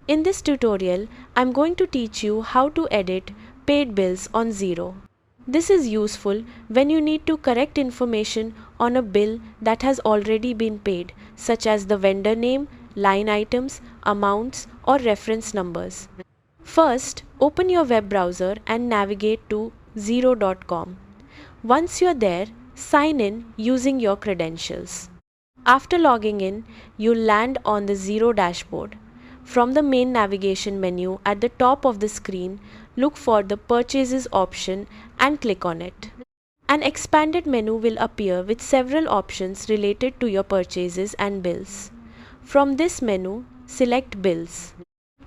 In this tutorial, I'm going to teach you how to edit paid bills on Xero. This is useful when you need to correct information on a bill that has already been paid, such as the vendor name, line items, amounts, or reference numbers. First, open your web browser and navigate to xero.com. Once you're there, sign in using your credentials. After logging in, you'll land on the Xero dashboard. From the main navigation menu at the top of the screen, look for the Purchases option and click on it. An expanded menu will appear with several options related to your purchases and bills. From this menu, select Bills.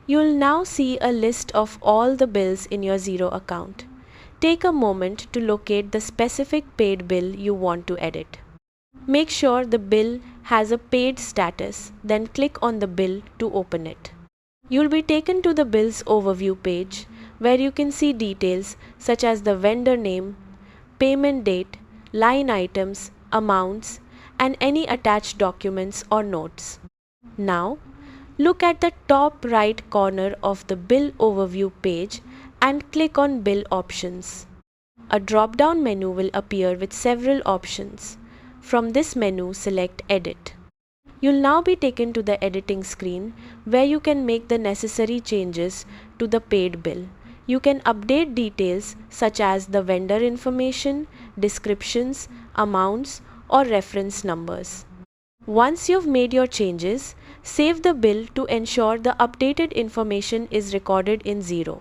You'll now see a list of all the bills in your Xero account. Take a moment to locate the specific paid bill you want to edit. Make sure the bill has a paid status, then click on the bill to open it. You'll be taken to the Bills Overview page, where you can see details such as the vendor name, payment date, line items, amounts, and any attached documents or notes. Now, look at the top right corner of the Bill Overview page and click on Bill Options. A drop-down menu will appear with several options. From this menu, select Edit. You'll now be taken to the editing screen where you can make the necessary changes to the paid bill. You can update details such as the vendor information, descriptions, amounts, or reference numbers. Once you've made your changes, save the bill to ensure the updated information is recorded in Xero.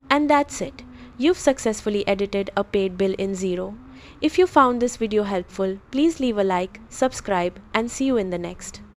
And that's it. You've successfully edited a paid bill in Xero. If you found this video helpful, please leave a like, subscribe, and see you in the next.